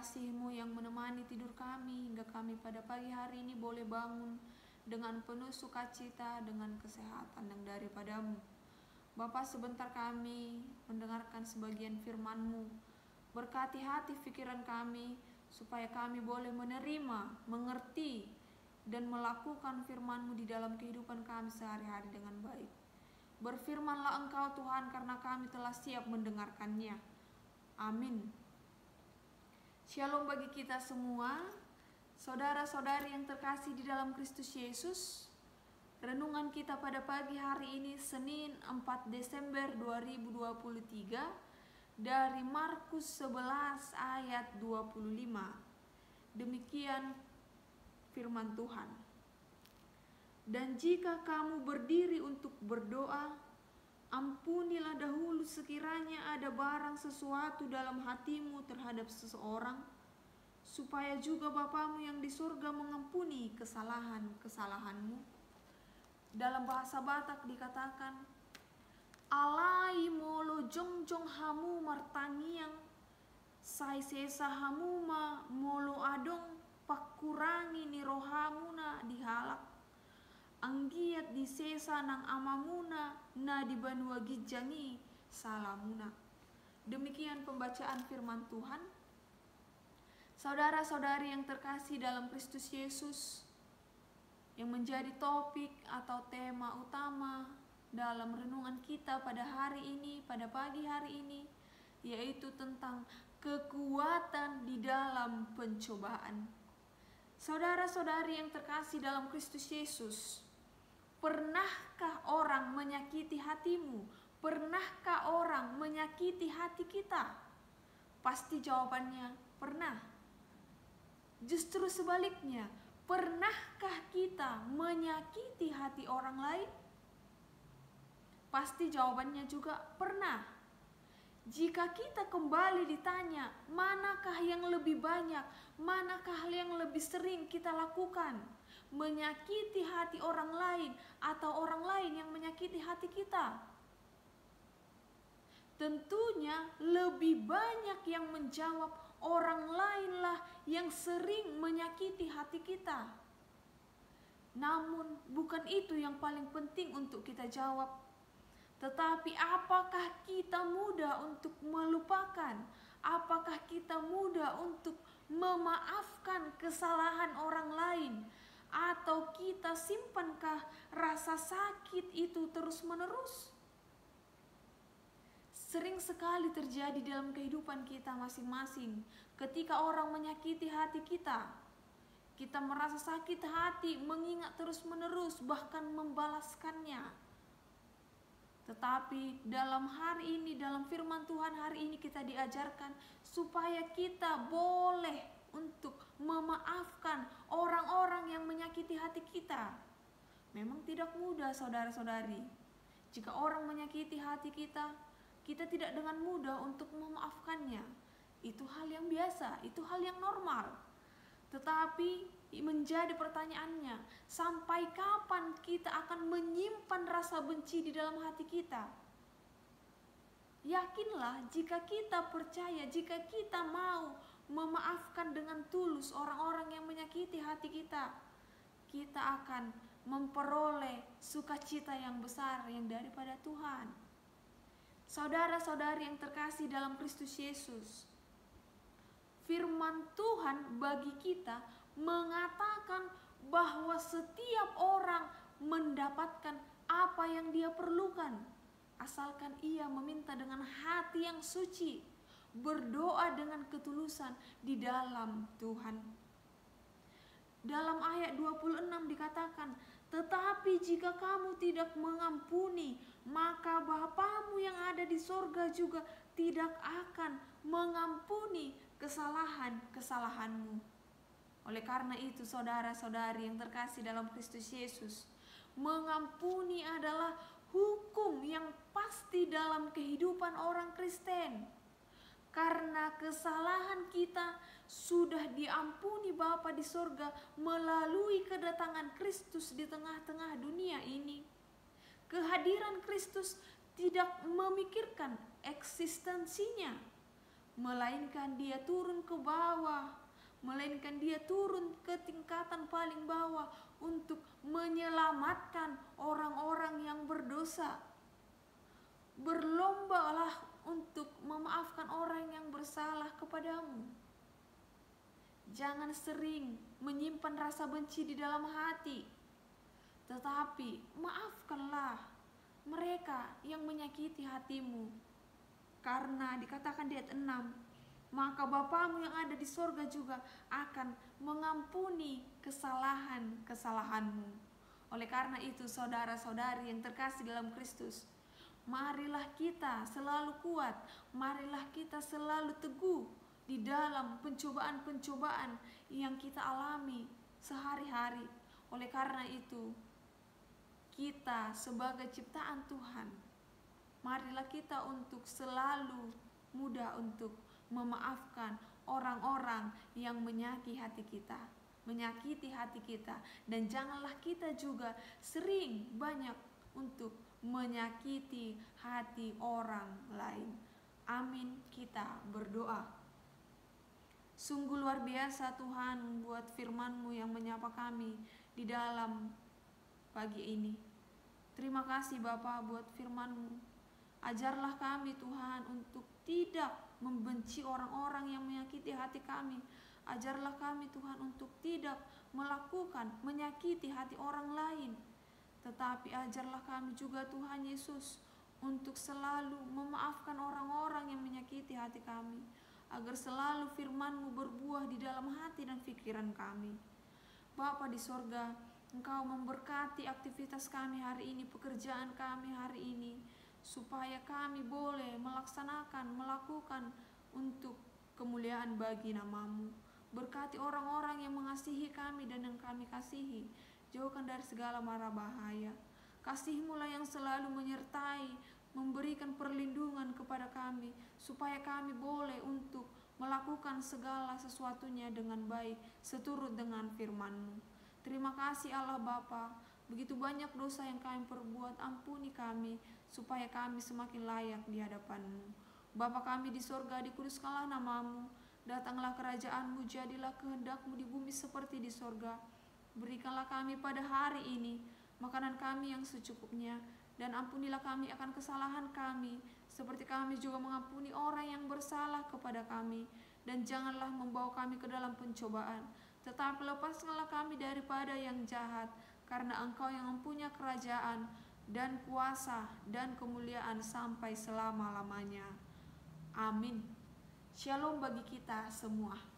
kasih-Mu yang menemani tidur kami hingga kami pada pagi hari ini boleh bangun dengan penuh sukacita dengan kesehatan yang daripada-Mu. Bapa, sebentar kami mendengarkan sebagian firman-Mu. Berkati hati pikiran kami supaya kami boleh menerima, mengerti dan melakukan firman-Mu di dalam kehidupan kami sehari-hari dengan baik. Berfirmanlah Engkau Tuhan, karena kami telah siap mendengarkannya. Amin. Shalom bagi kita semua, saudara-saudari yang terkasih di dalam Kristus Yesus. Renungan kita pada pagi hari ini Senin 4 Desember 2023 dari Markus 11 ayat 25. Demikian firman Tuhan. Dan jika kamu berdiri untuk berdoa, ampunilah dahulu sekiranya ada barang sesuatu dalam hatimu terhadap seseorang, supaya juga Bapamu yang di surga mengampuni kesalahan-kesalahanmu. Dalam bahasa Batak dikatakan, alai molo jongjong hamu martangiang, sai sesa hamuma molo adong pakurangi ni rohamuna dihalak. Anggiat di sesa nang amamuna na di banua gijangi salamuna. Demikian pembacaan firman Tuhan. Saudara-saudari yang terkasih dalam Kristus Yesus, yang menjadi topik atau tema utama dalam renungan kita pada hari ini, pada pagi hari ini, yaitu tentang kekuatan di dalam pencobaan. Saudara-saudari yang terkasih dalam Kristus Yesus, pernahkah orang menyakiti hatimu? Pernahkah orang menyakiti hati kita? Pasti jawabannya pernah. Justru sebaliknya, pernahkah kita menyakiti hati orang lain? Pasti jawabannya juga pernah. Jika kita kembali ditanya, manakah yang lebih banyak, manakah yang lebih sering kita lakukan? Menyakiti hati orang lain atau orang lain yang menyakiti hati kita? Tentunya lebih banyak yang menjawab orang lainlah yang sering menyakiti hati kita. Namun bukan itu yang paling penting untuk kita jawab. Tetapi apakah kita mudah untuk melupakan? Apakah kita mudah untuk memaafkan kesalahan orang lain? Atau kita simpankah rasa sakit itu terus-menerus? Sering sekali terjadi dalam kehidupan kita masing-masing. Ketika orang menyakiti hati kita, kita merasa sakit hati, mengingat terus-menerus, bahkan membalaskannya. Tetapi dalam hari ini, dalam firman Tuhan hari ini kita diajarkan supaya kita boleh untuk memaafkan orang-orang yang menyakiti hati kita. Memang tidak mudah, saudara-saudari. Jika orang menyakiti hati kita, kita tidak dengan mudah untuk memaafkannya. Itu hal yang biasa, itu hal yang normal. Tetapi menjadi pertanyaannya, sampai kapan kita akan menyimpan rasa benci di dalam hati kita? Yakinlah, jika kita percaya, jika kita mau memaafkan dengan tulus orang-orang yang menyakiti hati kita, kita akan memperoleh sukacita yang besar yang daripada Tuhan. Saudara-saudari yang terkasih dalam Kristus Yesus, firman Tuhan bagi kita mengatakan bahwa setiap orang mendapatkan apa yang dia perlukan, asalkan ia meminta dengan hati yang suci, berdoa dengan ketulusan di dalam Tuhan. Dalam ayat 26 dikatakan, tetapi jika kamu tidak mengampuni, maka Bapamu yang ada di sorga juga tidak akan mengampuni kesalahan-kesalahanmu. Oleh karena itu, saudara-saudari yang terkasih dalam Kristus Yesus, mengampuni adalah hukum yang pasti dalam kehidupan orang Kristen. Karena kesalahan kita sudah diampuni Bapa di sorga melalui kedatangan Kristus di tengah-tengah dunia ini. Kehadiran Kristus tidak memikirkan eksistensinya, melainkan dia turun ke bawah, melainkan dia turun ke tingkatan paling bawah untuk menyelamatkan orang-orang yang berdosa. Berlombalah untuk memaafkan orang yang bersalah kepadamu. Jangan sering menyimpan rasa benci di dalam hati, tetapi maafkanlah mereka yang menyakiti hatimu. Karena dikatakan di ayat 6, maka Bapamu yang ada di sorga juga akan mengampuni kesalahan-kesalahanmu. Oleh karena itu, saudara-saudari yang terkasih dalam Kristus, marilah kita selalu kuat, marilah kita selalu teguh di dalam pencobaan-pencobaan yang kita alami sehari-hari. Oleh karena itu, kita sebagai ciptaan Tuhan, marilah kita untuk selalu mudah untuk memaafkan orang-orang yang menyakiti hati kita, dan janganlah kita juga sering banyak untuk menyakiti hati orang lain. Amin. Kita berdoa. Sungguh luar biasa Tuhan buat firman-Mu yang menyapa kami di dalam pagi ini. Terima kasih Bapa buat firman-Mu. Ajarlah kami Tuhan untuk tidak membenci orang-orang yang menyakiti hati kami. Ajarlah kami Tuhan untuk tidak menyakiti hati orang lain. Tetapi ajarlah kami juga Tuhan Yesus untuk selalu memaafkan orang-orang yang menyakiti hati kami, agar selalu firman-Mu berbuah di dalam hati dan pikiran kami. Bapa di sorga, Engkau memberkati aktivitas kami hari ini, pekerjaan kami hari ini, supaya kami boleh melakukan untuk kemuliaan bagi nama-Mu. Berkati orang-orang yang mengasihi kami dan yang kami kasihi. Jauhkan dari segala mara bahaya. Kasih-Mu lah yang selalu menyertai, memberikan perlindungan kepada kami, supaya kami boleh untuk melakukan segala sesuatunya dengan baik, seturut dengan firman-Mu. Terima kasih Allah Bapa, begitu banyak dosa yang kami perbuat, ampuni kami, supaya kami semakin layak di hadapan-Mu. Bapa kami di sorga, dikuduskanlah nama-Mu, datanglah kerajaan-Mu, jadilah kehendak-Mu di bumi seperti di sorga. Berikanlah kami pada hari ini makanan kami yang secukupnya, dan ampunilah kami akan kesalahan kami, seperti kami juga mengampuni orang yang bersalah kepada kami. Dan janganlah membawa kami ke dalam pencobaan, tetapi lepaskanlah kami daripada yang jahat, karena Engkau yang mempunyai kerajaan dan kuasa dan kemuliaan sampai selama-lamanya. Amin. Shalom bagi kita semua.